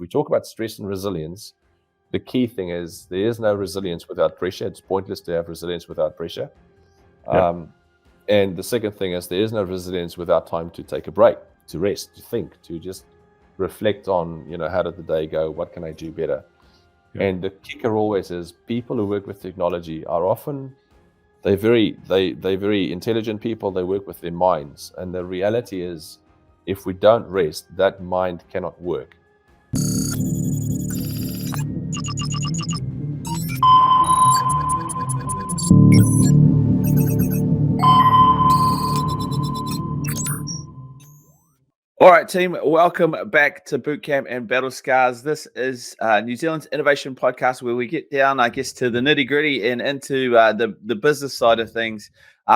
talk about stress and resilience, the key thing is there is no resilience without pressure. It's pointless to have resilience without pressure. And the second thing is there is no resilience without time to take a break, to rest, to think, to just reflect on, how did the day go? What can I do better? And the kicker always is people who work with technology are often, they're very intelligent people. They work with their minds. And the reality is, if we don't rest, that mind cannot work. All right, team, welcome back to Bootcamp and Battle Scars. This is New Zealand's innovation podcast where we get down, I guess, to the nitty-gritty and into the business side of things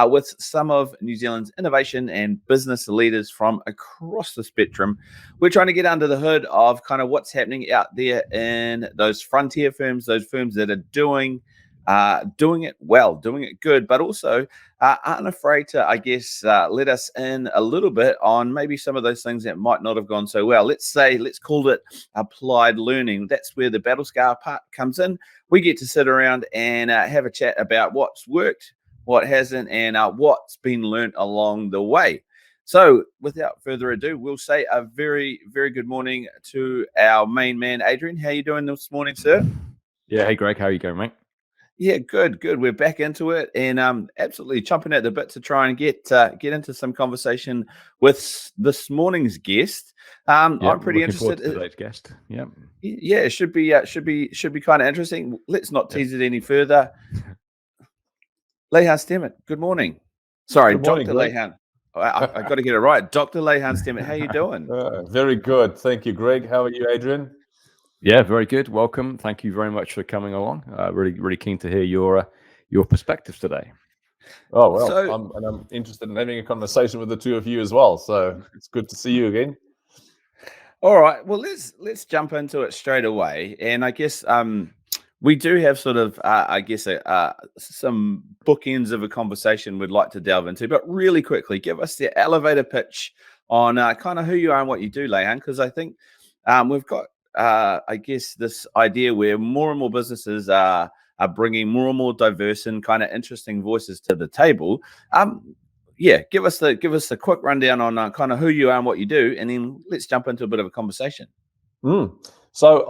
with some of New Zealand's innovation and business leaders from across the spectrum. We're trying to get under the hood of kind of what's happening out there in those frontier firms, those firms that are doing it well, doing it good, but also aren't afraid to, I guess, let us in a little bit on maybe some of those things that might not have gone so well. Let's call it applied learning. That's where the Battle Scar part comes in. We get to sit around and have a chat about what's worked, what hasn't, and what's been learned along the way. So without further ado, we'll say a very, very good morning to our main man, Adrian. How are you doing this morning, sir? Yeah. Hey, Greg. How are you going, mate? Yeah, good. We're back into it and absolutely chomping at the bit to try and get into some conversation with this morning's guest. I'm pretty interested in today's guest. Yeah, it should be kind of interesting. Let's not tease it any further. Lehan Stemmet, good morning. Sorry, good morning, Dr. Lehan. I got to get it right. Dr. Lehan Stemmet, how you doing? Very good. Thank you, Greg. How are you, Adrian? Yeah, very good. Welcome. Thank you very much for coming along. Really keen to hear your perspectives today. Oh, well, I'm interested in having a conversation with the two of you as well. So it's good to see you again. All right. Well, let's jump into it straight away. And I guess we do have sort of, some bookends of a conversation we'd like to delve into. But really quickly, give us the elevator pitch on kind of who you are and what you do, Lehan, because I think we've got, this idea where more and more businesses are bringing more and more diverse and kind of interesting voices to the table. Give us the quick rundown on kind of who you are and what you do, and then let's jump into a bit of a conversation. So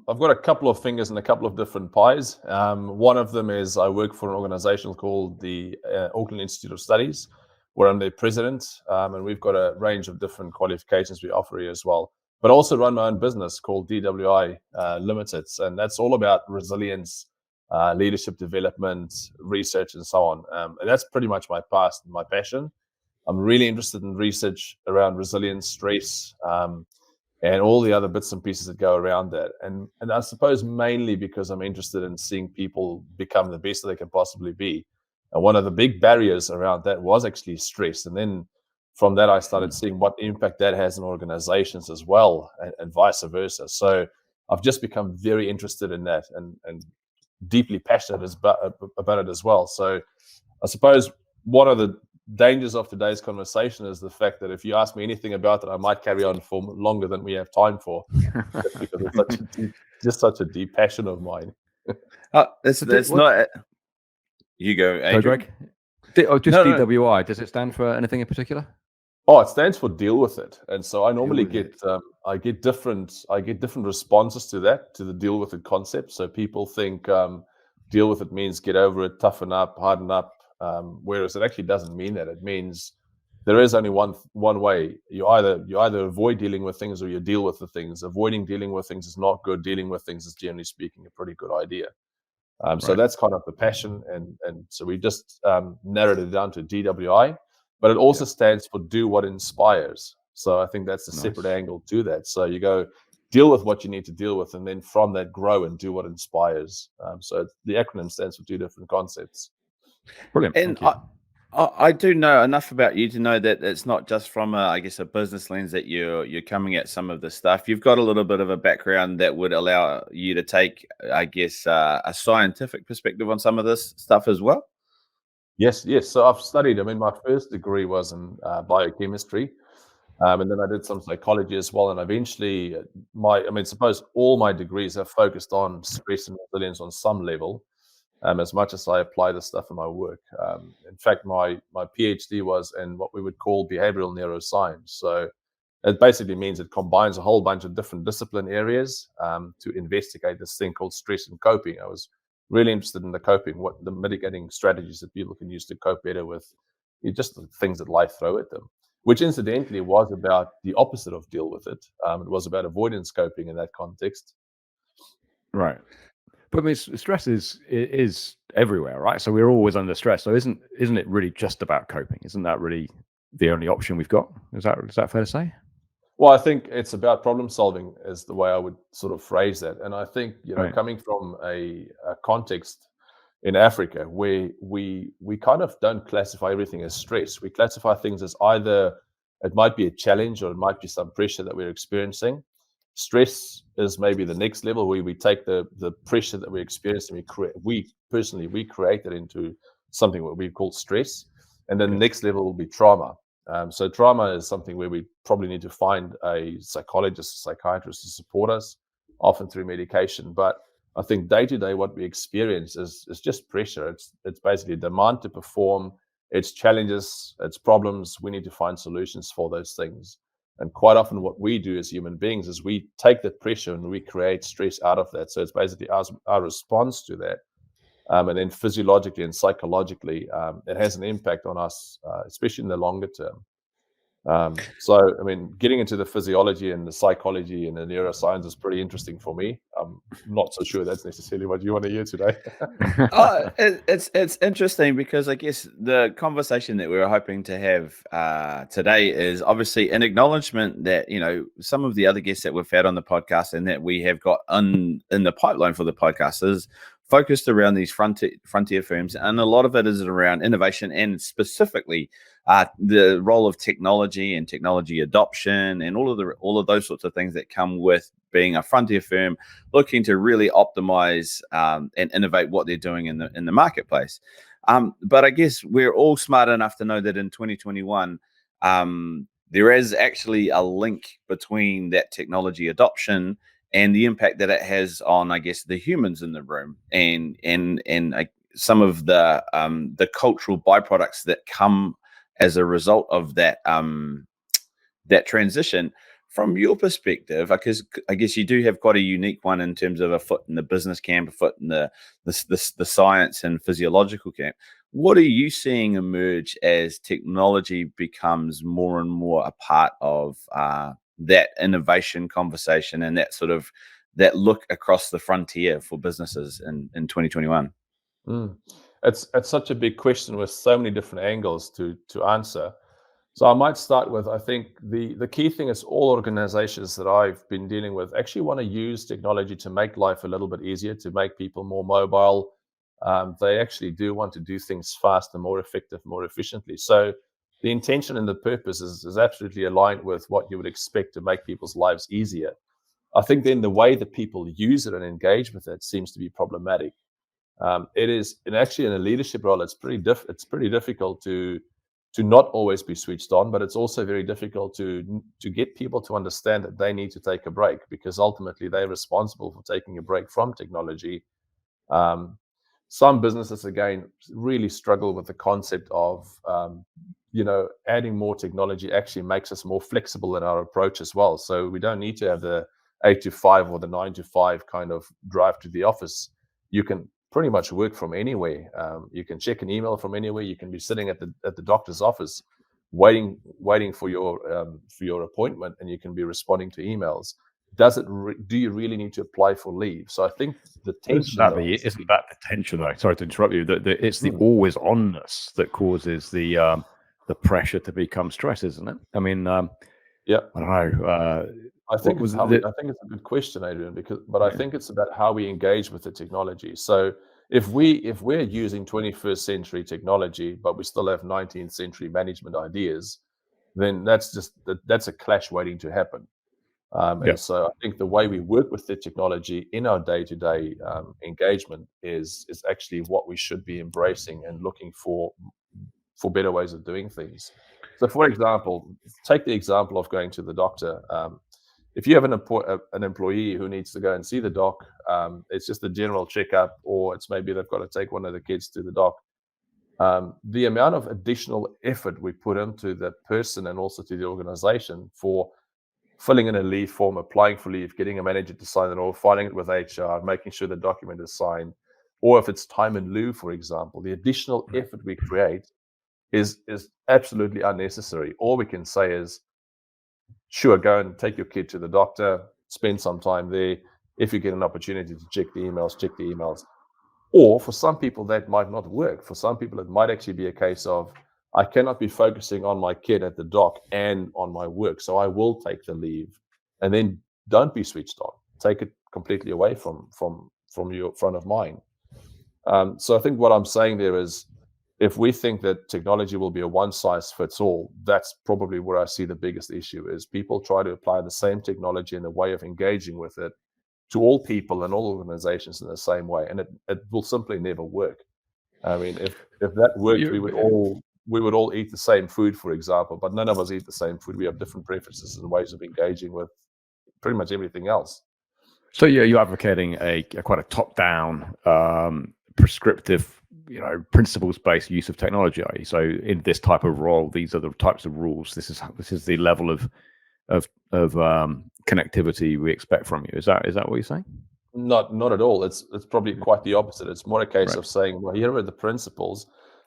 I've got a couple of fingers in a couple of different pies. One of them is I work for an organization called the Auckland Institute of Studies, where I'm their president, and we've got a range of different qualifications we offer here as well. But also run my own business called DWI Limited, and that's all about resilience, leadership development, research, and so on. And that's pretty much my past and my passion. I'm really interested in research around resilience, stress, and all the other bits and pieces that go around that. And I suppose mainly because I'm interested in seeing people become the best that they can possibly be. And one of the big barriers around that was actually stress. And then from that, I started seeing what impact that has in organizations as well, and vice versa. So I've just become very interested in that and deeply passionate about it as well. So I suppose one of the dangers of today's conversation is the fact that if you ask me anything about it, I might carry on for longer than we have time for, because it's such a deep passion of mine. It's not. You go, Adrian. Greg. DWI. Does it stand for anything in particular? Oh, it stands for deal with it, and so I normally get different responses to that, to the deal with it concept. So people think deal with it means get over it, toughen up, harden up, whereas it actually doesn't mean that. It means there is only one way. You either avoid dealing with things or you deal with the things. Avoiding dealing with things is not good. Dealing with things is, generally speaking, a pretty good idea. So that's kind of the passion, and so we just narrowed it down to DWI. But it also stands for do what inspires. So I think that's a separate angle to that. So you go deal with what you need to deal with, and then from that grow and do what inspires. So the acronym stands for two different concepts. Brilliant. And I do know enough about you to know that it's not just from a business lens that you're coming at some of the stuff. You've got a little bit of a background that would allow you to take, a scientific perspective on some of this stuff as well. Yes. So I've studied. My first degree was in biochemistry, And then I did some psychology as well. And eventually, suppose all my degrees have focused on stress and resilience on some level, as much as I apply this stuff in my work. In fact, my PhD was in what we would call behavioral neuroscience. So it basically means it combines a whole bunch of different discipline areas to investigate this thing called stress and coping. I was really interested in the coping, what the mitigating strategies that people can use to cope better with just the things that life throw at them, which incidentally was about the opposite of deal with it. It was about avoidance coping in that context. Right. But I mean, stress is everywhere, right? So we're always under stress. So isn't it really just about coping? Isn't that really the only option we've got? Is that fair to say? Well, I think it's about problem solving is the way I would sort of phrase that. And I think, Right. coming from a context in Africa where we kind of don't classify everything as stress. We classify things as either it might be a challenge or it might be some pressure that we're experiencing. Stress is maybe the next level where we take the pressure that we experience and we create it into something what we call stress. And then the next level will be trauma. So trauma is something where we probably need to find a psychologist, a psychiatrist to support us, often through medication. But I think day to day, what we experience is just pressure. It's basically demand to perform. It's challenges. It's problems. We need to find solutions for those things. And quite often, what we do as human beings is we take that pressure and we create stress out of that. So it's basically our response to that. And then physiologically and psychologically, it has an impact on us, especially in the longer term. So, I mean, getting into the physiology and the psychology and the neuroscience is pretty interesting for me. I'm not so sure that's necessarily what you want to hear today. It's interesting because I guess the conversation that we were hoping to have today is obviously an acknowledgement that some of the other guests that we've had on the podcast and that we have got in the pipeline for the podcast is focused around these frontier firms, and a lot of it is around innovation and specifically the role of technology and technology adoption and all of those sorts of things that come with being a frontier firm looking to really optimize and innovate what they're doing in the marketplace. But I guess we're all smart enough to know that in 2021, there is actually a link between that technology adoption and the impact that it has on, I guess, the humans in the room and some of the cultural byproducts that come as a result of that that transition. From your perspective, because I guess you do have quite a unique one in terms of a foot in the business camp, a foot in the science and physiological camp. What are you seeing emerge as technology becomes more and more a part of that innovation conversation and that look across the frontier for businesses in 2021? It's such a big question with so many different angles to answer. So I might start with, I think the key thing is all organizations that I've been dealing with actually want to use technology to make life a little bit easier, to make people more mobile. They actually do want to do things faster, more effective, more efficiently. So the intention and the purpose is absolutely aligned with what you would expect to make people's lives easier. I think then the way that people use it and engage with it seems to be problematic. It is, and actually in a leadership role, it's pretty difficult to not always be switched on, but it's also very difficult to get people to understand that they need to take a break, because ultimately they're responsible for taking a break from technology. Some businesses, again, really struggle with the concept of, adding more technology actually makes us more flexible in our approach as well. So we don't need to have the 8 to 5 or the 9 to 5 kind of drive to the office. You can pretty much work from anywhere. You can check an email from anywhere. You can be sitting at the doctor's office, waiting for your appointment, and you can be responding to emails. Do you really need to apply for leave? So I think the tension isn't that the tension though? Sorry to interrupt you. It's the always onness that causes the pressure to become stress, isn't it? I mean, yeah, I don't know. I think it's a good question, Adrian, I think it's about how we engage with the technology. So if we're using 21st century technology, but we still have 19th century management ideas, then that's a clash waiting to happen. And so I think the way we work with the technology in our day-to-day engagement is actually what we should be embracing and looking for for better ways of doing things. So, for example, take the example of going to the doctor. If you have an employee who needs to go and see the doc, it's just a general checkup, or it's maybe they've got to take one of the kids to the doc. The amount of additional effort we put into the person and also to the organization for filling in a leave form, applying for leave, getting a manager to sign it, or filing it with HR, making sure the document is signed, or if it's time in lieu, for example, the additional effort we create is absolutely unnecessary. All we can say is, sure, go and take your kid to the doctor, spend some time there. If you get an opportunity to check the emails. Or for some people, that might not work. For some people, it might actually be a case of, I cannot be focusing on my kid at the doc and on my work, so I will take the leave. And then don't be switched on. Take it completely away from your front of mind. So I think what I'm saying there is, if we think that technology will be a one-size-fits-all, that's probably where I see the biggest issue is people try to apply the same technology and the way of engaging with it to all people and all organizations in the same way, and it will simply never work. I mean, if that worked, we would all eat the same food, for example, but none of us eat the same food. We have different preferences and ways of engaging with pretty much everything else. So you're advocating a quite a top-down, prescriptive, principles-based use of technology, are you? So in this type of role, these are the types of rules. This is the level of connectivity we expect from you. Is that what you're saying? Not at all. It's probably quite the opposite. It's more a case of saying, well, here are the principles.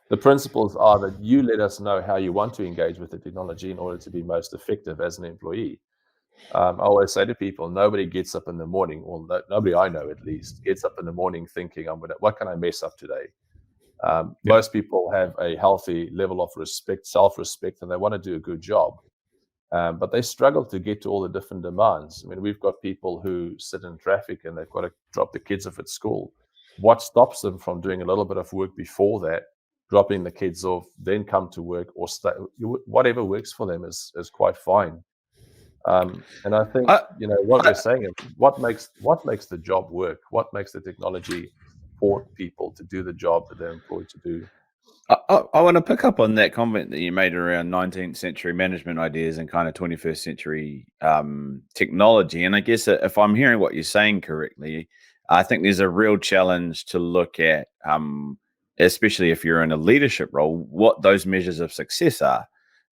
The principles are that you let us know how you want to engage with the technology in order to be most effective as an employee. I always say to people, nobody gets up in the morning, or nobody I know at least, gets up in the morning thinking, what can I mess up today? Most people have a healthy level of respect, self-respect, and they want to do a good job. But they struggle to get to all the different demands. I mean, we've got people who sit in traffic and they've got to drop the kids off at school. What stops them from doing a little bit of work before that, dropping the kids off, then come to work, or whatever works for them is quite fine. And I think what we're saying is, what makes the job work? What makes the technology support people to do the job that they're employed to do? I want to pick up on that comment that you made around 19th century management ideas and kind of 21st century technology. And I guess if I'm hearing what you're saying correctly, I think there's a real challenge to look at, especially if you're in a leadership role, what those measures of success are.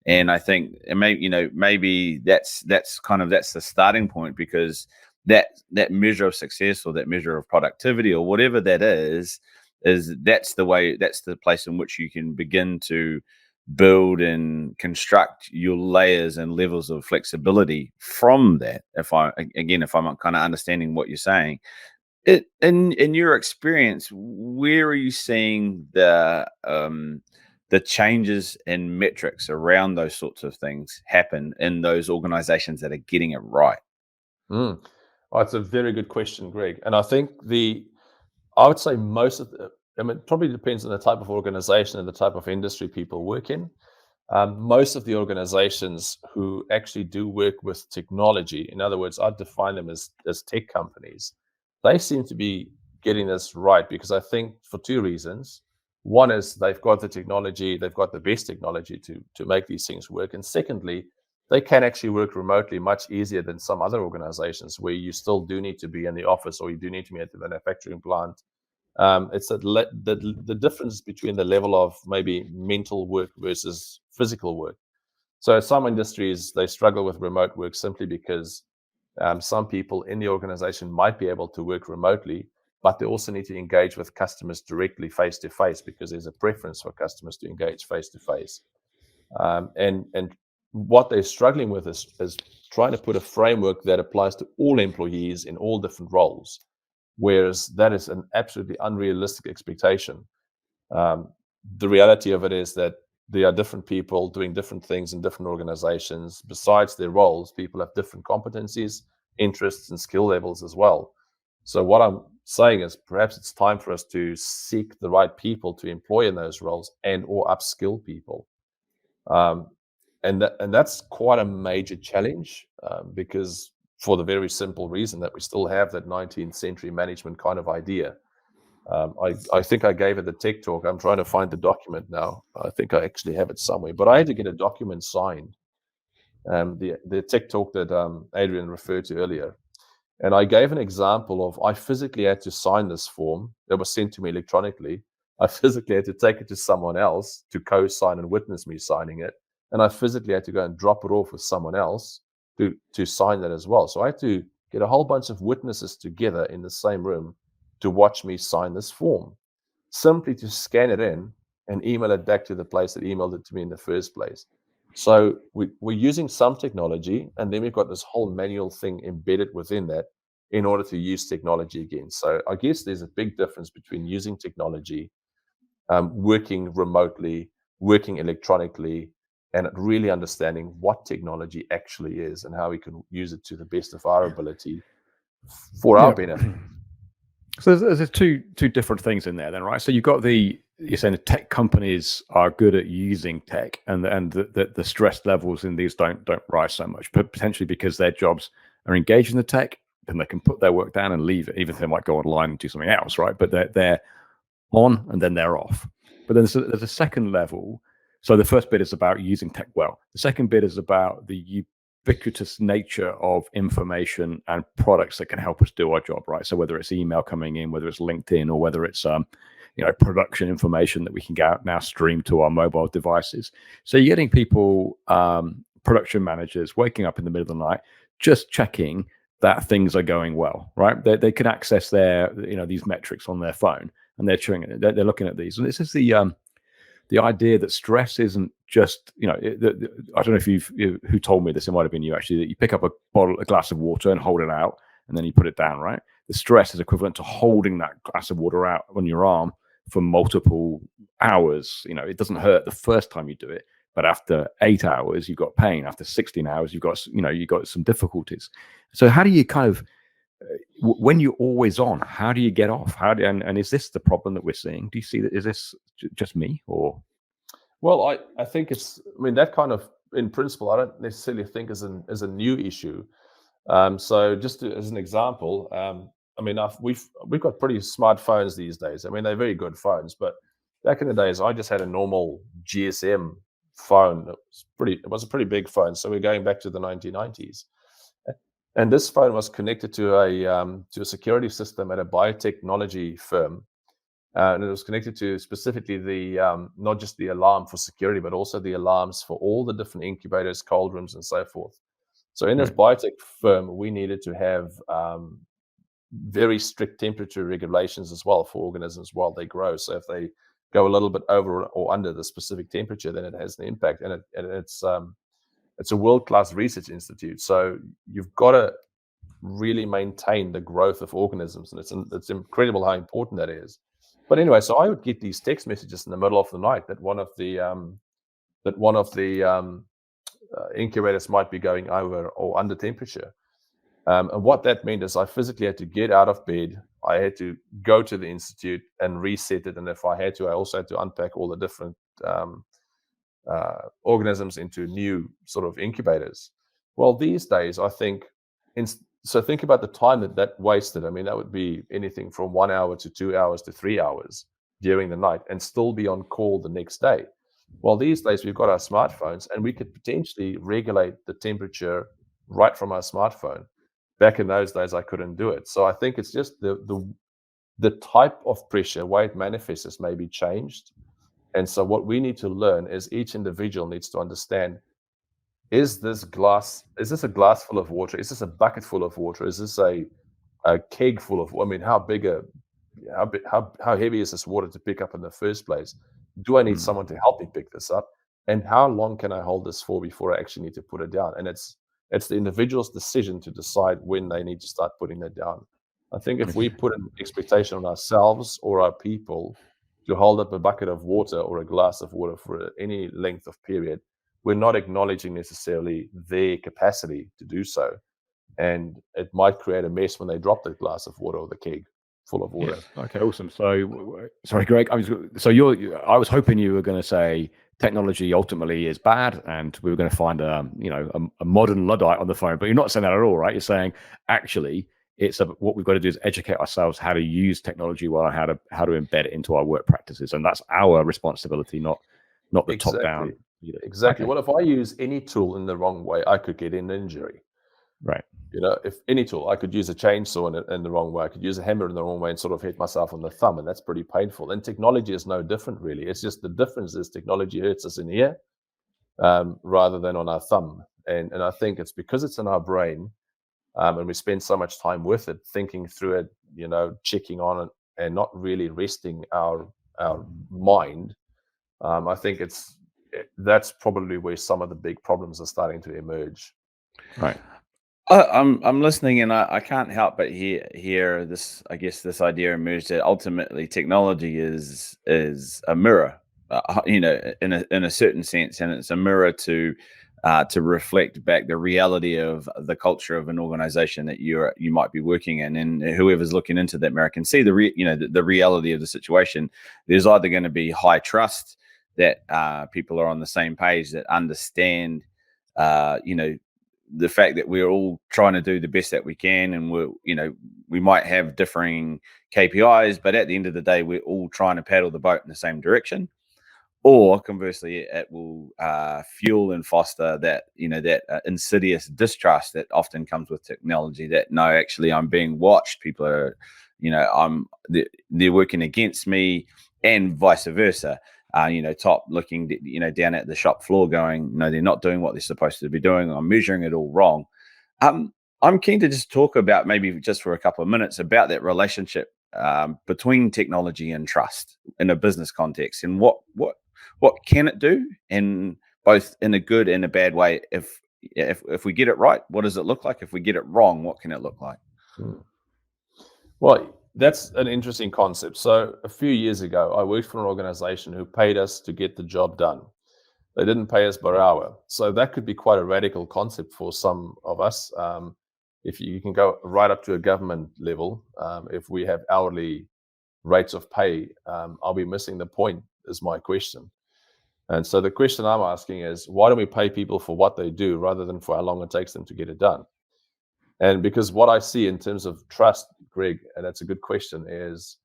And I think maybe that's the starting point, because that measure of success, or that measure of productivity, or whatever that is that's the place in which you can begin to build and construct your layers and levels of flexibility from that. If I'm kind of understanding what you're saying, in your experience, where are you seeing the changes in metrics around those sorts of things happen in those organizations that are getting it right? Oh, it's a very good question, Greg. And I think I would say it probably depends on the type of organization and the type of industry people work in. Most of the organizations who actually do work with technology, in other words, I'd define them as tech companies, they seem to be getting this right, because I think for two reasons. One is they've got the technology, they've got the best technology to make these things work. And secondly, they can actually work remotely much easier than some other organizations where you still do need to be in the office, or you do need to be at the manufacturing plant. It's the difference between the level of maybe mental work versus physical work. So some industries, they struggle with remote work simply because some people in the organization might be able to work remotely, but they also need to engage with customers directly face to face, because there's a preference for customers to engage face to face. And what they're struggling with is trying to put a framework that applies to all employees in all different roles, whereas that is an absolutely unrealistic expectation. The reality of it is that there are different people doing different things in different organizations. Besides their roles, people have different competencies, interests, and skill levels as well. So what I'm saying is, perhaps it's time for us to seek the right people to employ in those roles and/or upskill people. And that's quite a major challenge, because for the very simple reason that we still have that 19th century management kind of idea. I think I gave it the tech talk. I'm trying to find the document now. I think I actually have it somewhere, but I had to get a document signed. The tech talk that Adrian referred to earlier. And I gave an example of I physically had to sign this form that was sent to me electronically. I physically had to take it to someone else to co-sign and witness me signing it. And I physically had to go and drop it off with someone else to sign that as well. So I had to get a whole bunch of witnesses together in the same room to watch me sign this form, simply to scan it in and email it back to the place that emailed it to me in the first place. So we're using some technology, and then we've got this whole manual thing embedded within that in order to use technology again. So I guess there's a big difference between using technology, working remotely, working electronically, and really understanding what technology actually is and how we can use it to the best of our ability for our benefit. So there's two different things in there then, right? So you've got you're saying the tech companies are good at using tech, and the stress levels in these don't rise so much, but potentially because their jobs are engaged in the tech, then they can put their work down and leave it, even if they might go online and do something else, right? But they're on and then they're off. But then there's a second level. So the first bit is about using tech well. The second bit is about the ubiquitous nature of information and products that can help us do our job, right? So whether it's email coming in, whether it's LinkedIn, or whether it's production information that we can now stream to our mobile devices. So you're getting people, production managers, waking up in the middle of the night, just checking that things are going well, right? They can access their these metrics on their phone, and they're looking at these. And this is the idea that stress isn't just, I don't know if who told me this, it might have been you actually, that you pick up a glass of water and hold it out and then you put it down, right? The stress is equivalent to holding that glass of water out on your arm for multiple hours. It doesn't hurt the first time you do it, but after 8 hours, you've got pain. After 16 hours, you've got some difficulties. So how do you kind of, when you're always on, how do you get off? And is this the problem that we're seeing? Do you see that? Is this just me, or? Well, I think that kind of, in principle, I don't necessarily think is a new issue. So just as an example, we've got pretty smart phones these days. They're very good phones, but back in the days, I just had a normal GSM phone. It was a pretty big phone. So we're going back to the 1990s. And this phone was connected to a security system at a biotechnology firm, and it was connected to specifically the not just the alarm for security, but also the alarms for all the different incubators, cold rooms, and so forth. So in this biotech firm, we needed to have very strict temperature regulations as well for organisms while they grow. So if they go a little bit over or under the specific temperature, then it has an impact, and it's a world-class research institute. So you've got to really maintain the growth of organisms, and it's incredible how important that is. But anyway, so I would get these text messages in the middle of the night that one of the incubators might be going over or under temperature. And what that meant is I physically had to get out of bed. I had to go to the institute and reset it. And if I had to, I also had to unpack all the different organisms into new sort of incubators. Well, these days, I think, so think about the time that wasted. That would be anything from 1 hour to 2 hours to 3 hours during the night, and still be on call the next day. Well, these days we've got our smartphones, and we could potentially regulate the temperature right from our smartphone. Back in those days, I couldn't do it. So I think it's just the type of pressure, the way it manifests has maybe changed. And so what we need to learn is each individual needs to understand, is this a glass full of water? Is this a bucket full of water? Is this a keg full of, how heavy is this water to pick up in the first place? Do I need someone to help me pick this up? And how long can I hold this for before I actually need to put it down? And it's the individual's decision to decide when they need to start putting it down. I think if we put an expectation on ourselves or our people to hold up a bucket of water or a glass of water for any length of period, we're not acknowledging necessarily their capacity to do so. And it might create a mess when they drop the glass of water or the keg full of water. Yeah. Okay, awesome. So, sorry, Greg. I was hoping you were going to say technology ultimately is bad, and we were going to find a modern Luddite on the phone. But you're not saying that at all, right? You're saying actually what we've got to do is educate ourselves how to use technology well, how to embed it into our work practices, and that's our responsibility, not the top down. Exactly. Well, if I use any tool in the wrong way, I could get an injury. Right. If any tool, I could use a chainsaw in the wrong way, I could use a hammer in the wrong way and sort of hit myself on the thumb, and that's pretty painful. And technology is no different, really. It's just the difference is technology hurts us in here rather than on our thumb. And I think it's because it's in our brain, and we spend so much time with it, thinking through it, checking on it, and not really resting our mind. I think that's probably where some of the big problems are starting to emerge. Right. I'm listening, and I can't help but hear this. I guess this idea emerged that ultimately technology is a mirror, in a certain sense, and it's a mirror to reflect back the reality of the culture of an organization that you might be working in, and whoever's looking into that mirror can see the reality of the situation. There's either going to be high trust that people are on the same page, that understand, the fact that we're all trying to do the best that we can, and we might have differing KPIs, but at the end of the day, we're all trying to paddle the boat in the same direction. Or conversely, it will fuel and foster that insidious distrust that often comes with technology. That no, actually, I'm being watched. People are, they're working against me, and vice versa. Top looking, down at the shop floor, going, no, they're not doing what they're supposed to be doing. I'm measuring it all wrong. I'm keen to just talk about, maybe just for a couple of minutes, about that relationship between technology and trust in a business context, and what can it do, and both in a good and a bad way. If we get it right, what does it look like? If we get it wrong, what can it look like? Well, that's an interesting concept. So a few years ago, I worked for an organization who paid us to get the job done. They didn't pay us per hour. So that could be quite a radical concept for some of us. If you can go right up to a government level, if we have hourly rates of pay, are we missing the point, is my question. And so the question I'm asking is, why don't we pay people for what they do rather than for how long it takes them to get it done? And because what I see in terms of trust, Greg, and that's a good question, is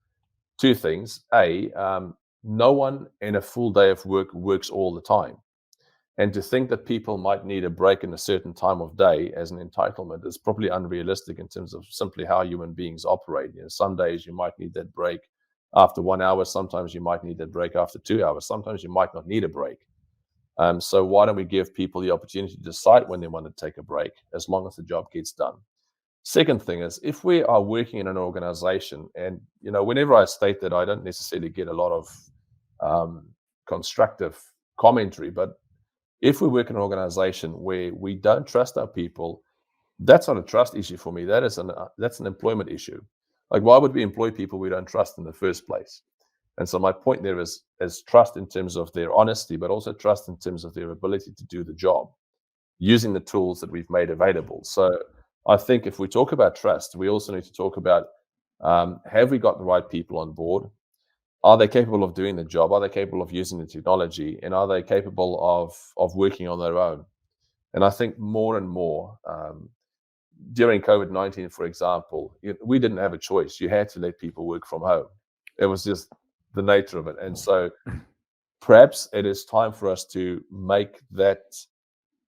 two things. No one in a full day of work works all the time. And to think that people might need a break in a certain time of day as an entitlement is probably unrealistic in terms of simply how human beings operate. Some days you might need that break after 1 hour. Sometimes you might need that break after 2 hours. Sometimes you might not need a break. So why don't we give people the opportunity to decide when they want to take a break, as long as the job gets done? Second thing is, if we are working in an organization, and whenever I state that, I don't necessarily get a lot of constructive commentary, but if we work in an organization where we don't trust our people, that's not a trust issue for me. That's an employment issue. Like, why would we employ people we don't trust in the first place? And so my point there is trust in terms of their honesty, but also trust in terms of their ability to do the job using the tools that we've made available. So I think if we talk about trust, we also need to talk about, have we got the right people on board? Are they capable of doing the job? Are they capable of using the technology? And are they capable of working on their own? And I think more and more, during COVID-19, for example, we didn't have a choice. You had to let people work from home. It was just the nature of it. And so perhaps it is time for us to make that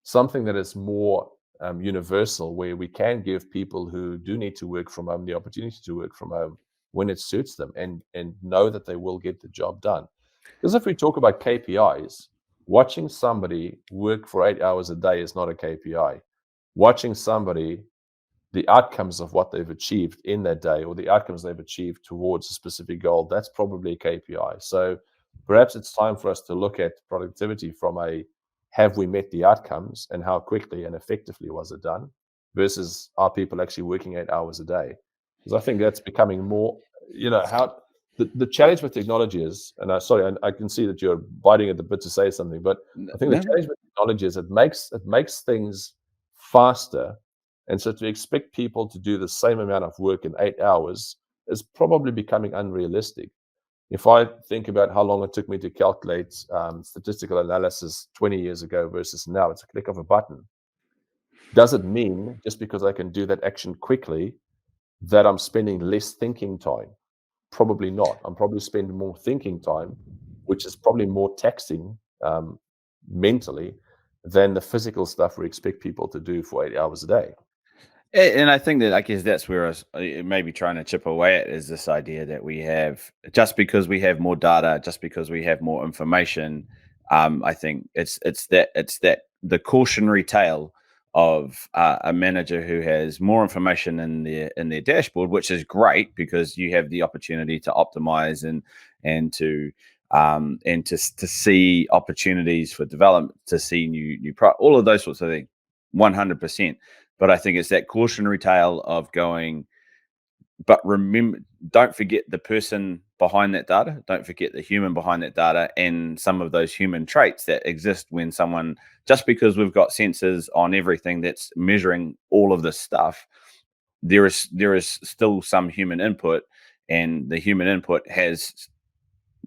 something that is more universal, where we can give people who do need to work from home the opportunity to work from home when it suits them, and know that they will get the job done. Because if we talk about KPIs, watching somebody work for 8 hours a day is not a KPI. Watching somebody, the outcomes of what they've achieved in that day, or the outcomes they've achieved towards a specific goal, that's probably a KPI. So perhaps it's time for us to look at productivity from a, have we met the outcomes, and how quickly and effectively was it done, versus are people actually working 8 hours a day? Because I think that's becoming more, how the challenge with technology is, and I can see that you're biting at the bit to say something, but I think the challenge with technology is it makes things faster. And so to expect people to do the same amount of work in 8 hours is probably becoming unrealistic. If I think about how long it took me to calculate statistical analysis 20 years ago versus now, it's a click of a button. Does it mean just because I can do that action quickly that I'm spending less thinking time? Probably not. I'm probably spending more thinking time, which is probably more taxing mentally than the physical stuff we expect people to do for 8 hours a day. And I think that, I guess that's where I was maybe trying to chip away at, is this idea that we have, just because we have more data, just because we have more information, I think it's that the cautionary tale of a manager who has more information in their dashboard, which is great because you have the opportunity to optimize and to see opportunities for development, to see new all of those sorts of things, 100%. But I think it's that cautionary tale of going, but remember, don't forget the person behind that data. Don't forget the human behind that data, and some of those human traits that exist when someone, just because we've got sensors on everything that's measuring all of this stuff, there is still some human input, and the human input has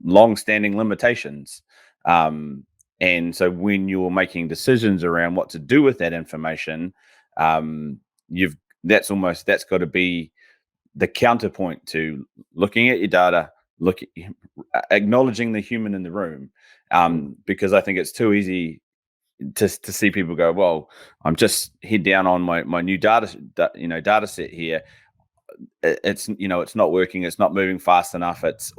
long-standing limitations. And so when you're making decisions around what to do with that information, that's got to be the counterpoint to looking at your data, acknowledging the human in the room, because I think it's too easy to see people go, well, I'm just head down on my new data set here. It's not working. It's not moving fast enough. It's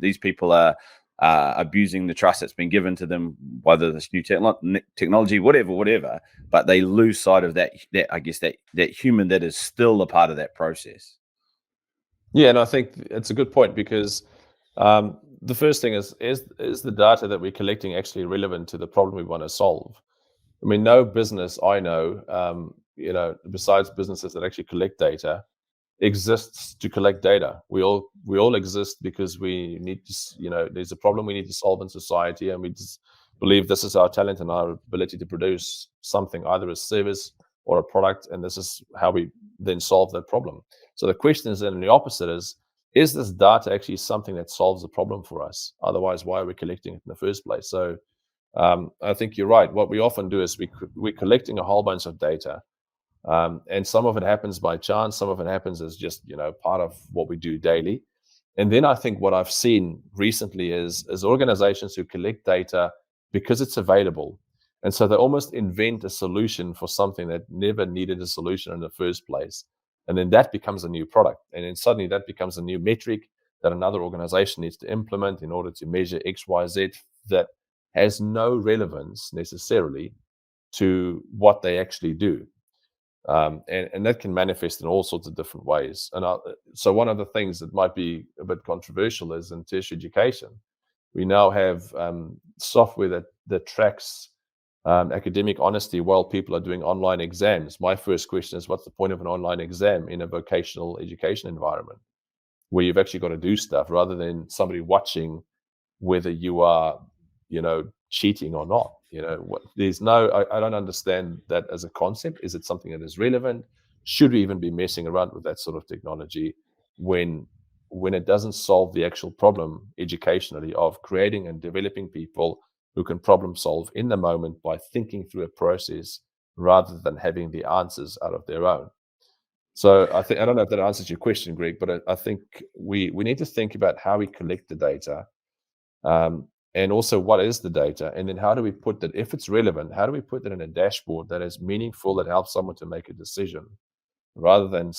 these people are abusing the trust that's been given to them, whether this new technology, whatever. But they lose sight of that I guess that human that is still a part of that process. Yeah, and I think it's a good point, because the first thing is the data that we're collecting actually relevant to the problem we want to solve? I mean, no business I know, besides businesses that actually collect data, exists to collect data. We all exist because we need to, there's a problem we need to solve in society, and we just believe this is our talent and our ability to produce something, either a service or a product, and this is how we then solve that problem. So the question is then the opposite: is this data actually something that solves the problem for us? Otherwise, why are we collecting it in the first place? So I think you're right. What we often do is we're collecting a whole bunch of data. And some of it happens by chance, some of it happens as just part of what we do daily. And then I think what I've seen recently is organizations who collect data because it's available, and so they almost invent a solution for something that never needed a solution in the first place, and then that becomes a new product, and then suddenly that becomes a new metric that another organization needs to implement in order to measure XYZ, that has no relevance necessarily to what they actually do. And that can manifest in all sorts of different ways. And so one of the things that might be a bit controversial is in tertiary education, we now have software that tracks academic honesty while people are doing online exams. My first question is, what's the point of an online exam in a vocational education environment where you've actually got to do stuff, rather than somebody watching whether you are, cheating or not? I don't understand that as a concept. Is it something that is relevant? Should we even be messing around with that sort of technology when it doesn't solve the actual problem educationally of creating and developing people who can problem solve in the moment by thinking through a process rather than having the answers out of their own? So I don't know if that answers your question, Greg, but I think we need to think about how we collect the data, and also what is the data, and then how do we put that, if it's relevant, how do we put that in a dashboard that is meaningful, that helps someone to make a decision, rather than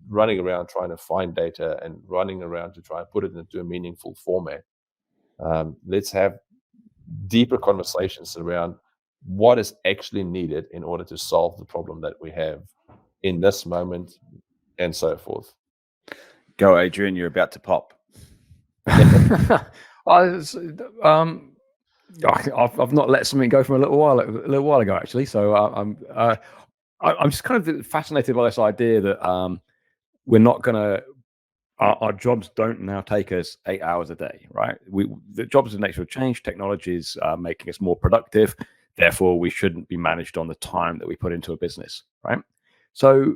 running around trying to find data and running around to try and put it into a meaningful format. Let's have deeper conversations around what is actually needed in order to solve the problem that we have in this moment, and so forth. Go, Adrian, you're about to pop. I've not let something go from a little while ago, actually. So I'm just kind of fascinated by this idea that we're not going to. Our jobs don't now take us 8 hours a day, right? The jobs of nature have changed. Technology is making us more productive. Therefore, we shouldn't be managed on the time that we put into a business, right? So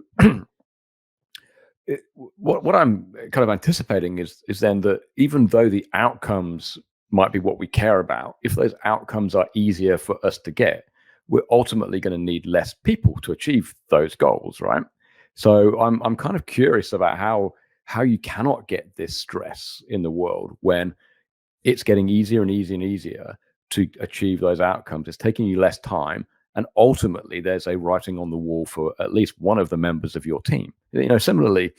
what I'm kind of anticipating is then that even though the outcomes might be what we care about, if those outcomes are easier for us to get, we're ultimately going to need less people to achieve those goals, right? So I'm kind of curious about how you cannot get this stress in the world when it's getting easier and easier and easier to achieve those outcomes. It's taking you less time, and ultimately there's a writing on the wall for at least one of the members of your team. Similarly,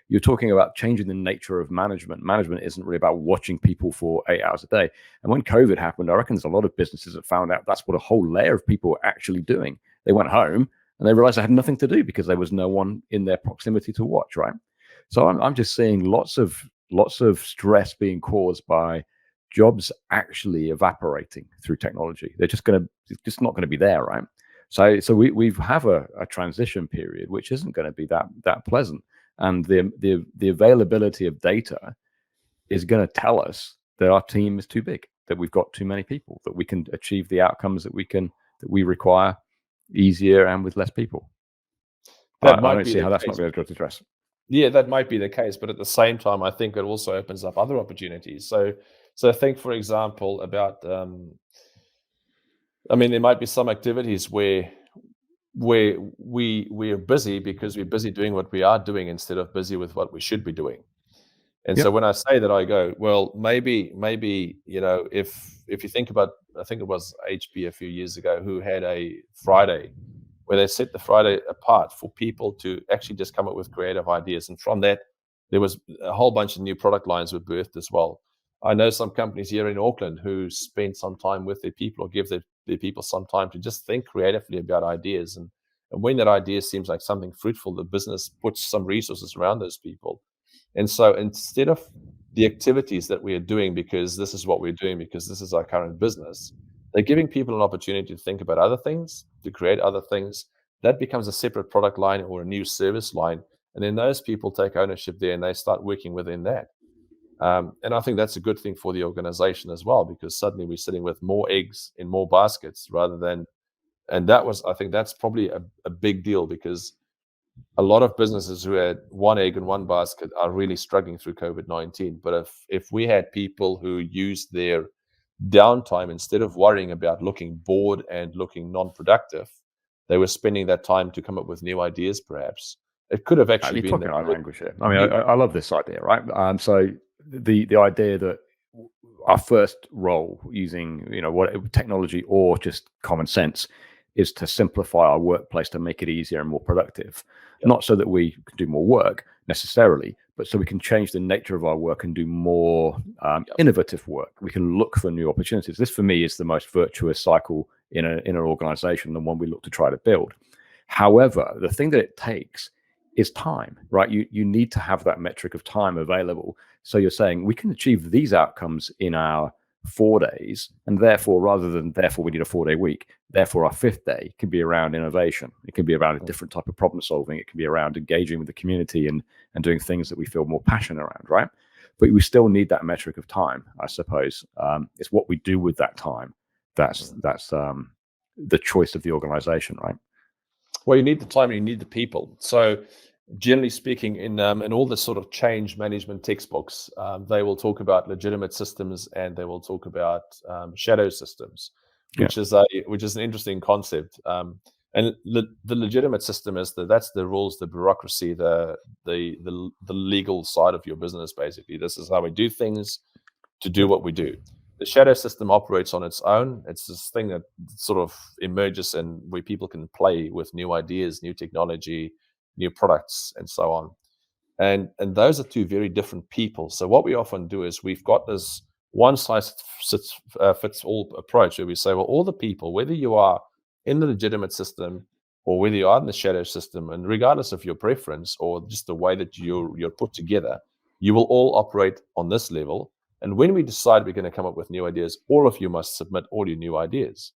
you're talking about changing the nature of management. Management isn't really about watching people for 8 hours a day. And when COVID happened, I reckon there's a lot of businesses that found out that's what a whole layer of people were actually doing. They went home and they realized they had nothing to do because there was no one in their proximity to watch, right? So I'm just seeing lots of stress being caused by jobs actually evaporating through technology. They're just not going to be there, right? So we have a transition period which isn't going to be that pleasant. And the availability of data is going to tell us that our team is too big, that we've got too many people, that we can achieve the outcomes that we require easier and with less people. I don't see how that's not going to go to address. Yeah, that might be the case, but at the same time, I think it also opens up other opportunities. So think, for example, about there might be some activities where we are busy because we're busy doing what we are doing instead of busy with what we should be doing. And so when I say that, I go, well, maybe if you think about, I think it was HP a few years ago who had a Friday where they set the Friday apart for people to actually just come up with creative ideas, and from that there was a whole bunch of new product lines were birthed as well. I know some companies here in Auckland who spend some time with their people or give their people some time to just think creatively about ideas. And when that idea seems like something fruitful, the business puts some resources around those people. And so instead of the activities that we are doing because this is what we're doing, because this is our current business, they're giving people an opportunity to think about other things, to create other things. That becomes a separate product line or a new service line. And then those people take ownership there and they start working within that. And I think that's a good thing for the organization as well, because suddenly we're sitting with more eggs in more baskets rather than, and I think that's probably a big deal, because a lot of businesses who had one egg in one basket are really struggling through COVID-19. But if we had people who used their downtime, instead of worrying about looking bored and looking non-productive, they were spending that time to come up with new ideas, perhaps. It could have actually been talking our language here. I mean, I love this idea, right? So the idea that our first role using what technology or just common sense is to simplify our workplace to make it easier and more productive. Yep. Not so that we can do more work necessarily, but so we can change the nature of our work and do more innovative work. We can look for new opportunities. This, for me, is the most virtuous cycle in an organization, the one we look to try to build. However, the thing that it takes is time, right? You need to have that metric of time available. So you're saying we can achieve these outcomes in our 4 days, and therefore we need a 4-day week. Therefore, our 5th day can be around innovation. It can be around a different type of problem solving. It can be around engaging with the community and doing things that we feel more passionate around, right? But we still need that metric of time, I suppose. It's what we do with that time. That's the choice of the organization, right? Well, you need the time and you need the people. So generally speaking, in all the sort of change management textbooks, they will talk about legitimate systems and they will talk about shadow systems, which is an interesting concept. And the legitimate system is that's the rules, the bureaucracy, the legal side of your business. Basically, this is how we do things to do what we do. The shadow system operates on its own. It's this thing that sort of emerges and where people can play with new ideas, new technology, new products, and so on. And those are two very different people. So what we often do is we've got this one size fits all approach where we say, well, all the people, whether you are in the legitimate system or whether you are in the shadow system, and regardless of your preference or just the way that you're put together, you will all operate on this level. And when we decide we're going to come up with new ideas, all of you must submit all your new ideas.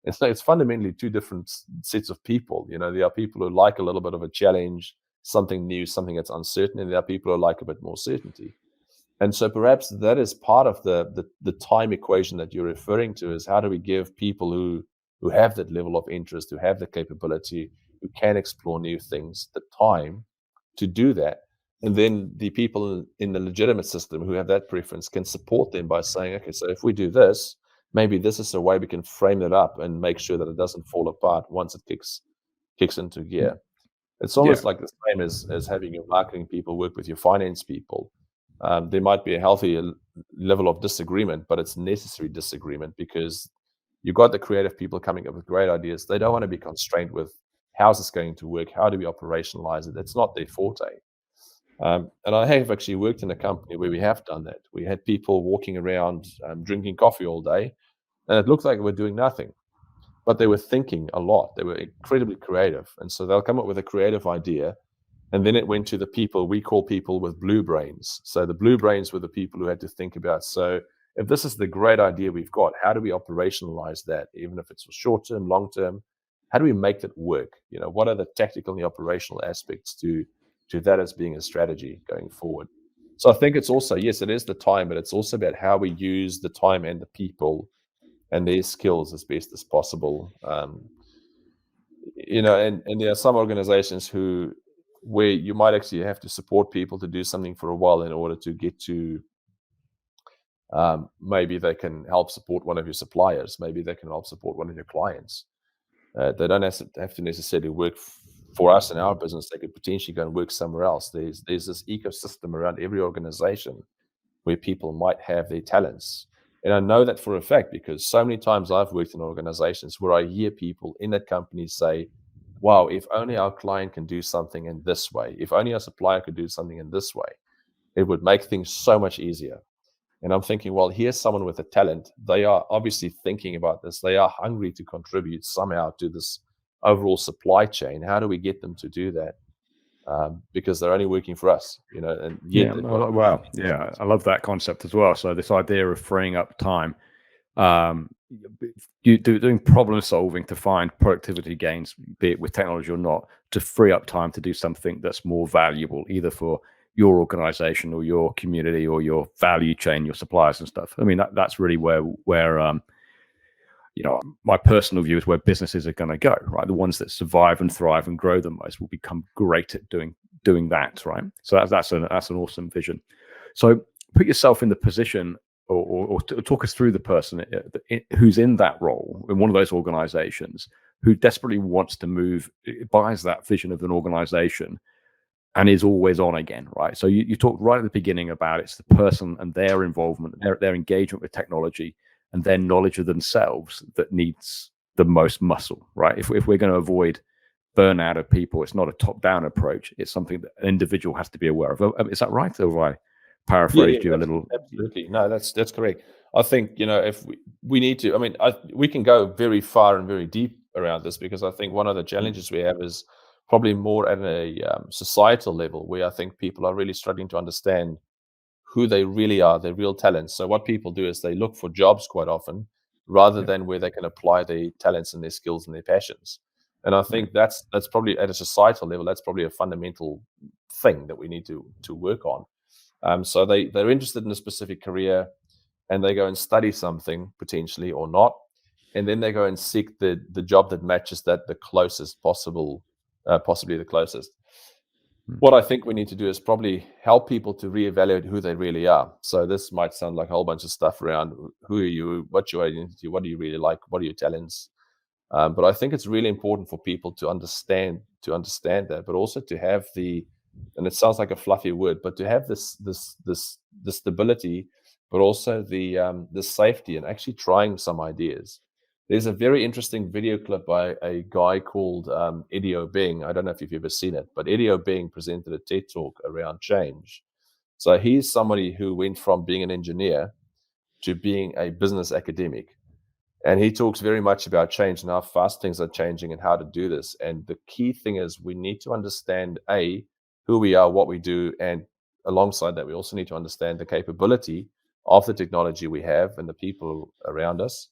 And so it's fundamentally two different sets of people. There are people who like a little bit of a challenge, something new, something that's uncertain, and there are people who like a bit more certainty. And so perhaps that is part of the time equation that you're referring to, is how do we give people who have that level of interest, who have the capability, who can explore new things, the time to do that. And then the people in the legitimate system who have that preference can support them by saying, okay, so if we do this, maybe this is a way we can frame it up and make sure that it doesn't fall apart once it kicks into gear. It's almost like the same as having your marketing people work with your finance people. There might be a healthy level of disagreement, but it's necessary disagreement, because you've got the creative people coming up with great ideas. They don't want to be constrained with how's this going to work, how do we operationalize it. It's not their forte. And I have actually worked in a company where we have done that. We had people walking around drinking coffee all day, and it looked like they were doing nothing, but they were thinking a lot. They were incredibly creative. And so they'll come up with a creative idea, and then it went to the people we call people with blue brains. So the blue brains were the people who had to think about, so if this is the great idea we've got, how do we operationalize that, even if it's for short term, long term? How do we make that work? What are the tactical and the operational aspects to that as being a strategy going forward? So I think it's also, yes, it is the time, but it's also about how we use the time and the people and their skills as best as possible. And there are some organizations where you might actually have to support people to do something for a while in order to get to, maybe they can help support one of your suppliers. Maybe they can help support one of your clients. They don't have to necessarily work for us in our business. They could potentially go and work somewhere else. There's this ecosystem around every organization where people might have their talents. And I know that for a fact, because so many times I've worked in organizations where I hear people in that company say, wow, if only our client can do something in this way, if only our supplier could do something in this way, it would make things so much easier. And I'm thinking, well, here's someone with a talent. They are obviously thinking about this. They are hungry to contribute somehow to this overall supply chain. How do we get them to do that? Because they're only working for us, and yet wow. Yeah, I love that concept as well. So this idea of freeing up time, doing problem solving to find productivity gains, be it with technology or not, to free up time to do something that's more valuable, either for your organization or your community or your value chain, your suppliers and stuff. I mean, that's really where my personal view is where businesses are going to go, right? The ones that survive and thrive and grow the most will become great at doing that, right? So that's an awesome vision. So put yourself in the position, or talk us through the person who's in that role in one of those organizations, who desperately wants to move, buys that vision of an organization, and is always on again, right? So you talked right at the beginning about it's the person and their involvement, their engagement with technology, and their knowledge of themselves that needs the most muscle, right? If we're going to avoid burnout of people, it's not a top-down approach. It's something that an individual has to be aware of. Is that right? Or have I paraphrased you a little? Absolutely. No, that's correct. I think, if we need to, I mean, we can go very far and very deep around this, because I think one of the challenges we have is probably more at a societal level, where I think people are really struggling to understand who they really are, their real talents. So what people do is they look for jobs quite often, rather than where they can apply their talents and their skills and their passions. And I think that's probably at a societal level, that's probably a fundamental thing that we need to work on. So they're interested in a specific career, and they go and study something potentially or not, and then they go and seek the job that matches that the closest possible, possibly the closest. What I think we need to do is probably help people to reevaluate who they really are. So this might sound like a whole bunch of stuff around who are you, what's your identity, what do you really like, what are your talents. But I think it's really important for people to understand that, but also to have and it sounds like a fluffy word, but to have this stability, but also the safety and actually trying some ideas. There's a very interesting video clip by a guy called Eddie Obeng. I don't know if you've ever seen it, but Eddie Obeng presented a TED talk around change. So he's somebody who went from being an engineer to being a business academic. And he talks very much about change and how fast things are changing and how to do this. And the key thing is we need to understand, who we are, what we do. And alongside that, we also need to understand the capability of the technology we have and the people around us.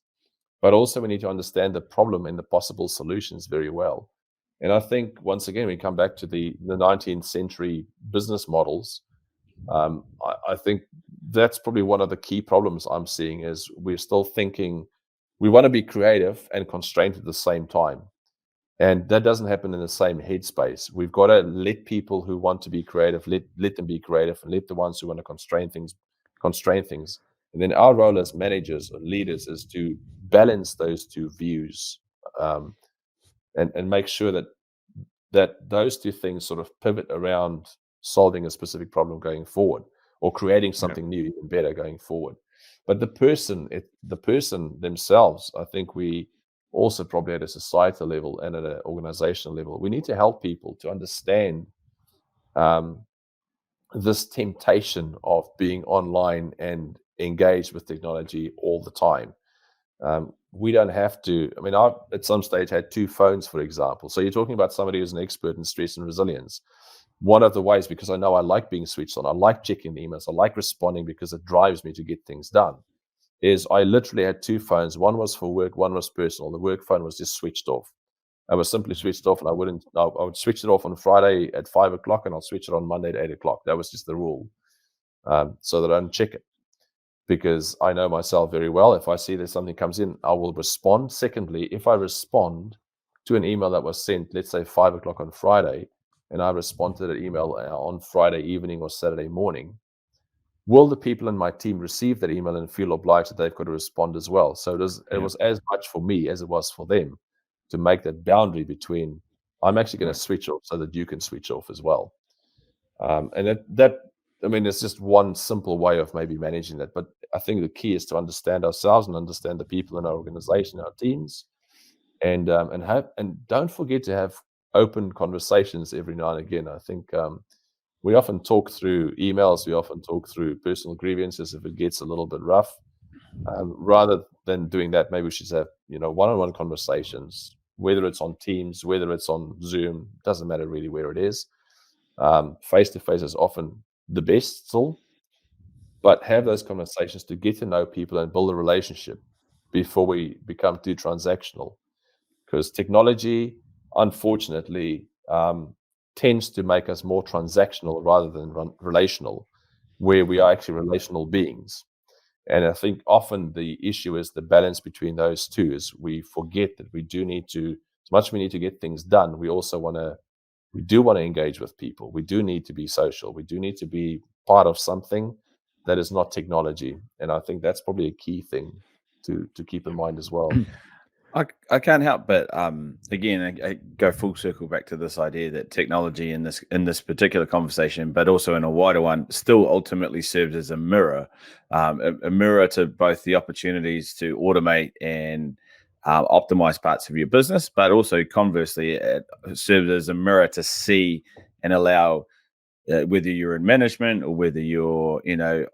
But also we need to understand the problem and the possible solutions very well. And I think, once again, we come back to the 19th century business models. I think that's probably one of the key problems I'm seeing, is we're still thinking we want to be creative and constrained at the same time. And that doesn't happen in the same headspace. We've got to let people who want to be creative, let them be creative, and let the ones who want to constrain things. And then our role as managers or leaders is to balance those two views, and make sure that that those two things sort of pivot around solving a specific problem going forward, or creating something new, even better going forward. But the person themselves, I think we also probably at a societal level and at an organizational level, we need to help people to understand this temptation of being online and engaged with technology all the time. We don't have to. I mean, I've at some stage had 2 phones, for example. So you're talking about somebody who's an expert in stress and resilience. One of the ways, because I know I like being switched on, I like checking the emails, I like responding because it drives me to get things done, is I literally had 2 phones. One was for work, one was personal. The work phone was just switched off. I was simply switched off, and I would switch it off on Friday at 5 o'clock, and I'll switch it on Monday at 8 o'clock. That was just the rule, so that I don't check it, because I know myself very well. If I see that something comes in, I will respond. Secondly, if I respond to an email that was sent, let's say 5 o'clock on Friday, and I respond to that email on Friday evening or Saturday morning, will the people in my team receive that email and feel obliged that they've got to respond as well? So it was as much for me as it was for them to make that boundary between, I'm actually going to switch off so that you can switch off as well. And that, I mean, it's just one simple way of maybe managing that. But I think the key is to understand ourselves and understand the people in our organization, our teams, and don't forget to have open conversations every now and again. I think we often talk through emails, we often talk through personal grievances if it gets a little bit rough. Rather than doing that, maybe we should have one-on-one conversations, whether it's on Teams, whether it's on Zoom, doesn't matter really where it is. Face-to-face is often the best still, but have those conversations to get to know people and build a relationship before we become too transactional. Because technology, unfortunately, tends to make us more transactional rather than relational, where we are actually relational beings. And I think often the issue is the balance between those two. Is we forget that we do need to, as much as we need to get things done, we do want to engage with people. We do need to be social. We do need to be part of something that is not technology. And I think that's probably a key thing to keep in mind as well. I can't help but again I go full circle back to this idea that technology in this particular conversation, but also in a wider one, still ultimately serves as a mirror to both the opportunities to automate and optimize parts of your business, but also conversely, it serves as a mirror to see and allow whether you're in management or whether you're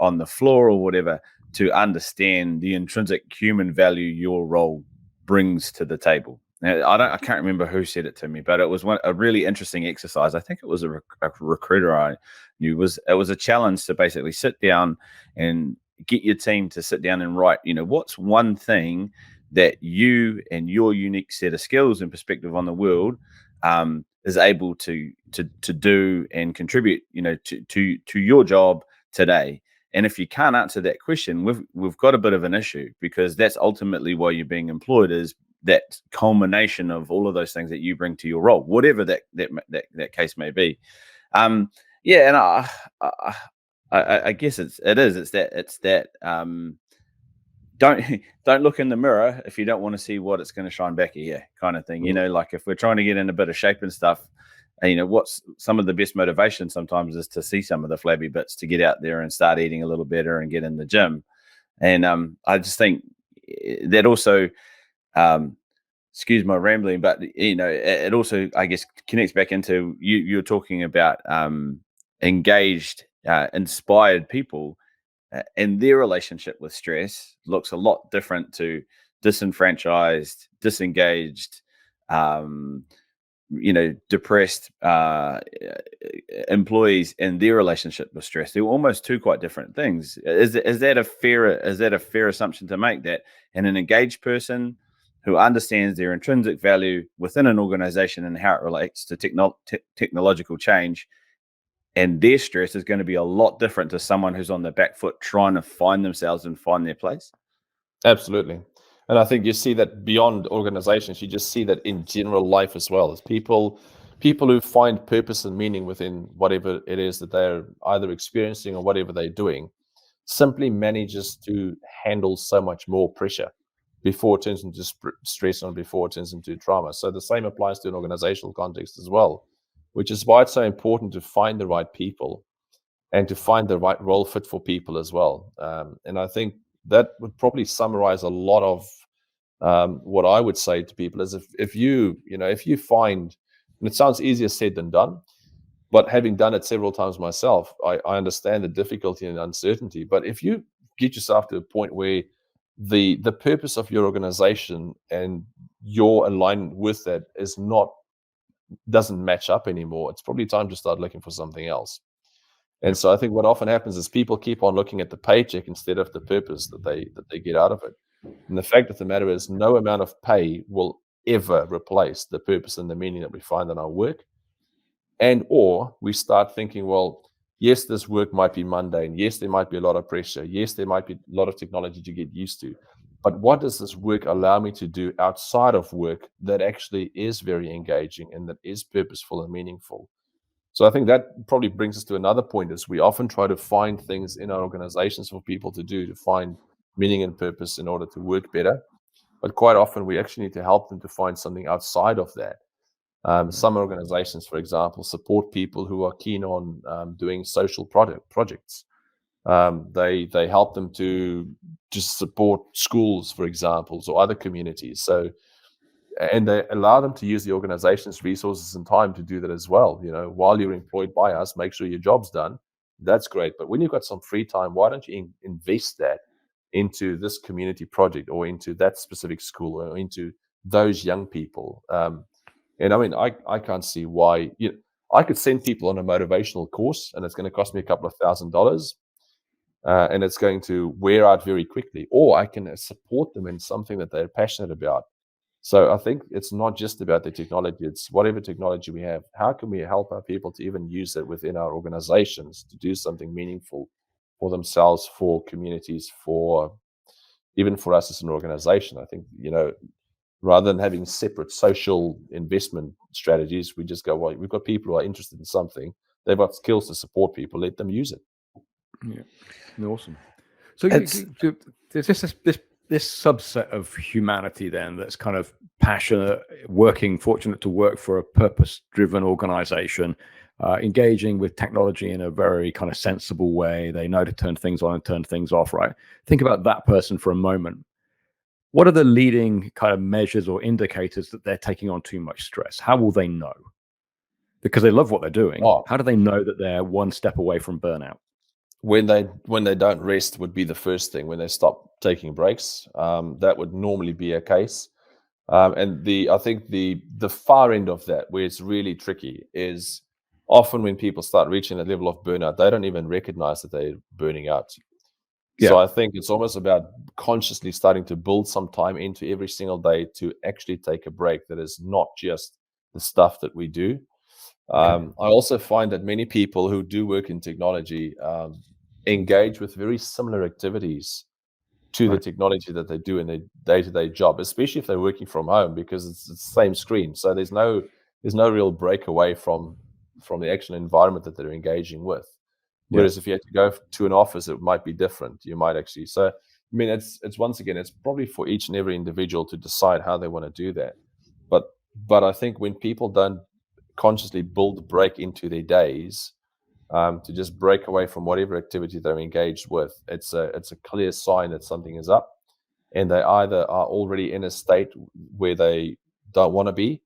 on the floor or whatever, to understand the intrinsic human value your role brings to the table. Now, I can't remember who said it to me, but it was a really interesting exercise. I think it was a recruiter I knew. It was a challenge to basically sit down and get your team to sit down and write, what's one thing that you and your unique set of skills and perspective on the world is able to do and contribute, to your job today. And if you can't answer that question, we've got a bit of an issue, because that's ultimately why you're being employed, is that culmination of all of those things that you bring to your role, whatever that case may be. And I guess it's that don't look in the mirror if you don't want to see what it's going to shine back at you, kind of thing. Like if we're trying to get in a bit of shape and stuff, what's some of the best motivation sometimes is to see some of the flabby bits, to get out there and start eating a little better and get in the gym. And I just think that also, excuse my rambling, but it also, I guess, connects back into you're talking about engaged, inspired people, and their relationship with stress looks a lot different to disenfranchised, disengaged, depressed employees and their relationship with stress. They're almost two quite different things. Is that a fair assumption to make, that an engaged person who understands their intrinsic value within an organization and how it relates to technological change, and their stress is going to be a lot different to someone who's on the back foot trying to find themselves and find their place? Absolutely. And I think you see that beyond organizations, you just see that in general life as well, as people who find purpose and meaning within whatever it is that they're either experiencing or whatever they're doing, simply manages to handle so much more pressure, before it turns into stress and before it turns into trauma. So the same applies to an organizational context as well, which is why it's so important to find the right people and to find the right role fit for people as well. And I think that would probably summarize a lot of what I would say to people is if you find, and it sounds easier said than done, but having done it several times myself, I understand the difficulty and uncertainty. But if you get yourself to a point where the purpose of your organization and your alignment with that doesn't match up anymore, it's probably time to start looking for something else. And so I think what often happens is people keep on looking at the paycheck instead of the purpose that they get out of it. And the fact of the matter is, no amount of pay will ever replace the purpose and the meaning that we find in our work. And or we start thinking, well, yes, this work might be mundane. Yes, there might be a lot of pressure. Yes, there might be a lot of technology to get used to. But what does this work allow me to do outside of work that actually is very engaging and that is purposeful and meaningful? So I think that probably brings us to another point, is we often try to find things in our organizations for people to do, to find meaning and purpose in order to work better. But quite often we actually need to help them to find something outside of that. Some organizations, for example, support people who are keen on doing social projects. They help them to just support schools, for example, or other communities. So, and they allow them to use the organization's resources and time to do that as well. While you're employed by us, make sure your job's done. That's great. But when you've got some free time, why don't you invest that into this community project or into that specific school or into those young people? And I mean, I can't see why. I could send people on a motivational course and it's going to cost me a couple of $1,000s. And it's going to wear out very quickly. Or I can support them in something that they're passionate about. So I think it's not just about the technology. It's whatever technology we have. How can we help our people to even use it within our organizations to do something meaningful for themselves, for communities, even for us as an organization? I think, rather than having separate social investment strategies, we just go, well, we've got people who are interested in something. They've got skills to support people. Let them use it. Yeah, awesome. So there's this subset of humanity then that's kind of passionate, fortunate to work for a purpose-driven organization, engaging with technology in a very kind of sensible way. They know to turn things on and turn things off, right? Think about that person for a moment. What are the leading kind of measures or indicators that they're taking on too much stress? How will they know? Because they love what they're doing. How do they know that they're one step away from burnout? When they don't rest would be the first thing. When they stop taking breaks, that would normally be a case. And I think the far end of that, where it's really tricky, is often when people start reaching a level of burnout, they don't even recognize that they're burning out. Yeah. So I think it's almost about consciously starting to build some time into every single day to actually take a break that is not just the stuff that we do. I also find that many people who do work in technology engage with very similar activities to the technology that they do in their day-to-day job, especially if they're working from home, because it's the same screen. So there's no real break away from the actual environment that they're engaging with. Whereas if you had to go to an office, it might be different. You might actually. So I mean, it's once again, it's probably for each and every individual to decide how they want to do that. But I think when people don't consciously build a break into their days, to just break away from whatever activity they're engaged with, it's a clear sign that something is up, and they either are already in a state where they don't want to be,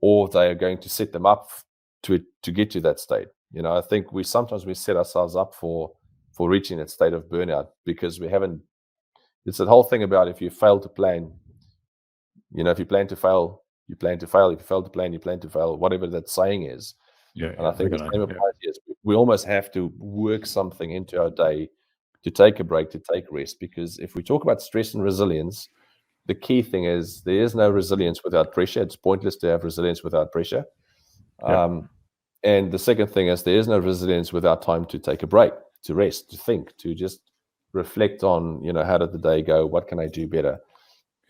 or they are going to set them up to get to that state. I think we sometimes set ourselves up for reaching that state of burnout because we haven't. It's that whole thing about if you fail to plan, if you plan to fail, you plan to fail. If you fail to plan, you plan to fail. Whatever that saying is. And I think the same applies here. We almost have to work something into our day to take a break, to take rest. Because if we talk about stress and resilience, the key thing is there is no resilience without pressure. It's pointless to have resilience without pressure. And the second thing is there is no resilience without time to take a break, to rest, to think, to just reflect on, how did the day go? What can I do better?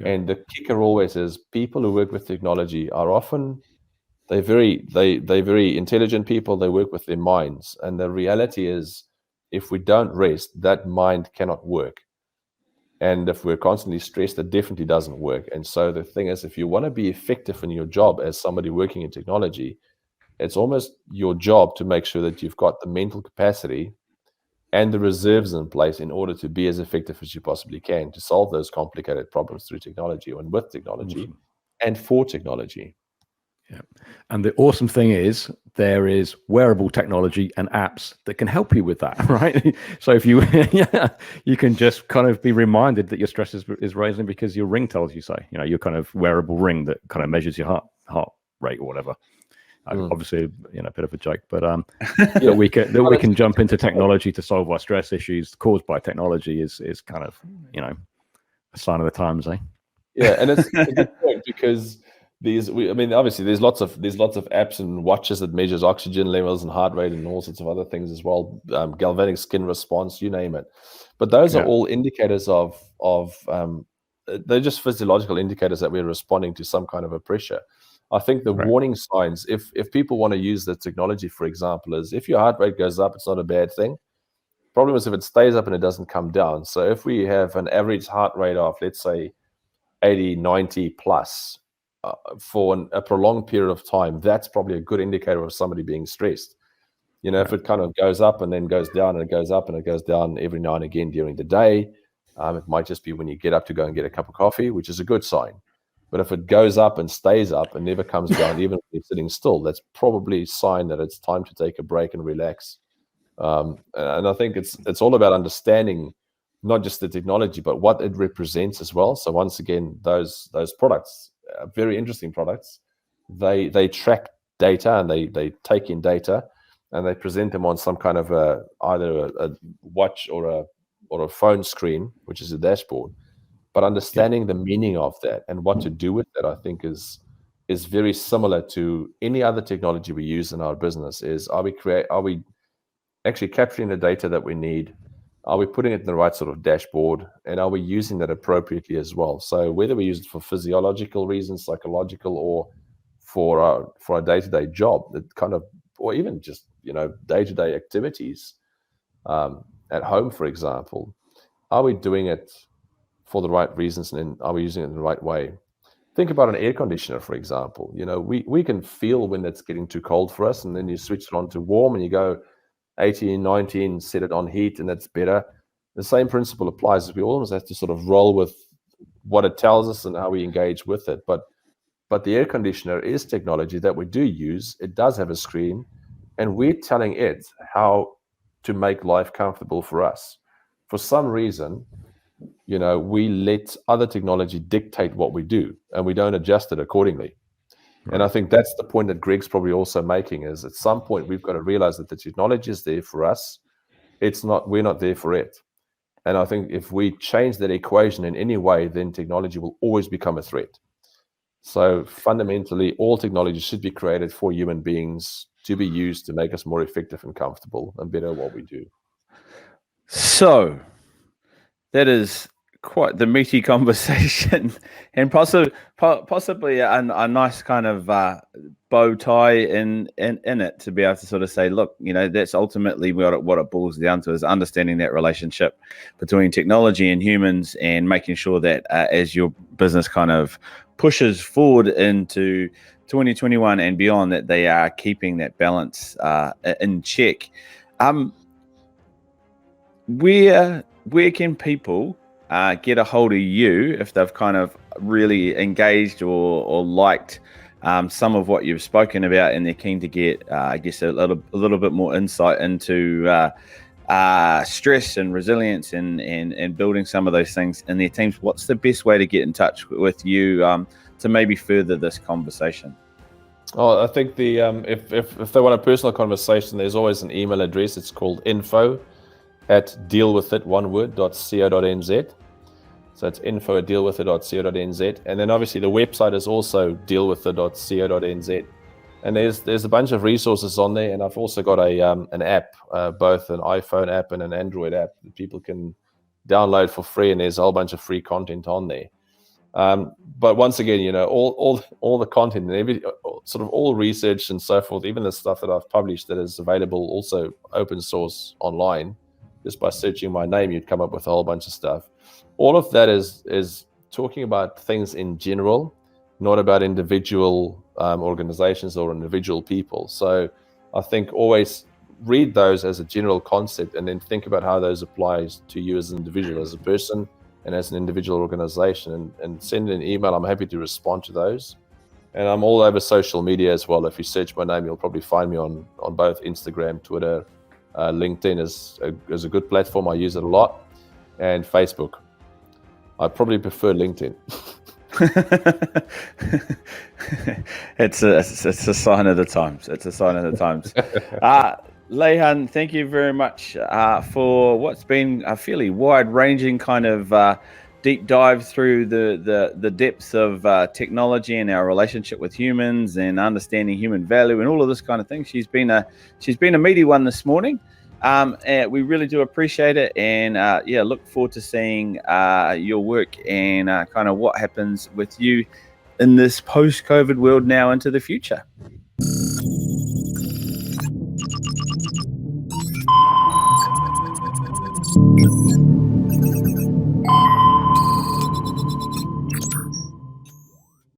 And the kicker always is people who work with technology are often they're very intelligent people. They work with their minds, and the reality is, if we don't rest, that mind cannot work. And if we're constantly stressed, it definitely doesn't work. And so the thing is, if you want to be effective in your job as somebody working in technology, it's almost your job to make sure that you've got the mental capacity and the reserves in place in order to be as effective as you possibly can to solve those complicated problems through technology and with technology and for technology. Yeah. And the awesome thing is there is wearable technology and apps that can help you with that, right? So if you, you can just kind of be reminded that your stress is rising because your ring tells you so, your kind of wearable ring that kind of measures your heart rate or whatever. Obviously, a bit of a joke, but that we can jump into technology to solve our stress issues caused by technology is kind of, a sign of the times, eh? Yeah. And it's a good point because obviously there's lots of apps and watches that measures oxygen levels and heart rate and all sorts of other things as well, galvanic skin response, you name it. But those are all indicators of they're just physiological indicators that we're responding to some kind of a pressure. I think the warning signs, if people want to use the technology, for example, is if your heart rate goes up, it's not a bad thing. Problem is if it stays up and it doesn't come down. So if we have an average heart rate of, let's say, 80, 90 plus for a prolonged period of time, that's probably a good indicator of somebody being stressed. If it kind of goes up and then goes down and it goes up and it goes down every now and again during the day, it might just be when you get up to go and get a cup of coffee, which is a good sign. But if it goes up and stays up and never comes down, even if you're sitting still, that's probably a sign that it's time to take a break and relax. And I think it's all about understanding not just the technology, but what it represents as well. So once again, those products, very interesting products, they track data and they take in data and they present them on some kind of either a watch or a phone screen, which is a dashboard. But understanding the meaning of that and what to do with that, I think is very similar to any other technology we use in our business. Are we actually capturing the data that we need? Are we putting it in the right sort of dashboard? And are we using that appropriately as well? So whether we use it for physiological reasons, psychological, or for our day-to-day job, that kind of, or even just day-to-day activities at home, for example, are we doing it for the right reasons, and are we using it in the right way? Think about an air conditioner, for example. We can feel when it's getting too cold for us, and then you switch it on to warm and you go 18, 19, set it on heat, and that's better. The same principle applies. We almost have to sort of roll with what it tells us and how we engage with it. But the air conditioner is technology that we do use. It does have a screen, and we're telling it how to make life comfortable for us. For some reason, we let other technology dictate what we do, and we don't adjust it accordingly. And I think that's the point that Greg's probably also making, is at some point we've got to realize that the technology is there for us. We're not there for it. And I think if we change that equation in any way, then technology will always become a threat. So fundamentally, all technology should be created for human beings to be used to make us more effective and comfortable and better at what we do. So that is quite the meaty conversation, and possibly a nice kind of bow tie in it to be able to sort of say, look, that's ultimately what it boils down to, is understanding that relationship between technology and humans, and making sure that as your business kind of pushes forward into 2021 and beyond, that they are keeping that balance in check. Where can people get a hold of you if they've kind of really engaged or liked some of what you've spoken about, and they're keen to get, I guess, a little bit more insight into stress and resilience and building some of those things in their teams? What's the best way to get in touch with you to maybe further this conversation? Oh, I think if they want a personal conversation, there's always an email address. It's called info@dealwithit.co.nz. So it's info@dealwithit.co.nz. And then obviously the website is also dealwithit.co.nz. And there's a bunch of resources on there. And I've also got an app, both an iPhone app and an Android app that people can download for free. And there's a whole bunch of free content on there. But once again, all the content and all research and so forth, even the stuff that I've published that is available also open source online, just by searching my name, you'd come up with a whole bunch of stuff. All of that is talking about things in general, not about individual organizations or individual people. So I think always read those as a general concept and then think about how those applies to you as an individual, as a person, and as an individual organization, and send an email. I'm happy to respond to those. And I'm all over social media as well. If you search my name, you'll probably find me on both Instagram, Twitter, LinkedIn is a good platform. I use it a lot, and Facebook. I probably prefer LinkedIn. It's a sign of the times. It's a sign of the times. Lehan, thank you very much for what's been a fairly wide-ranging kind of deep dive through the depths of technology and our relationship with humans and understanding human value and all of this kind of thing. She's been a meaty one this morning. And we really do appreciate it, and look forward to seeing your work and kind of what happens with you in this post-COVID world now into the future.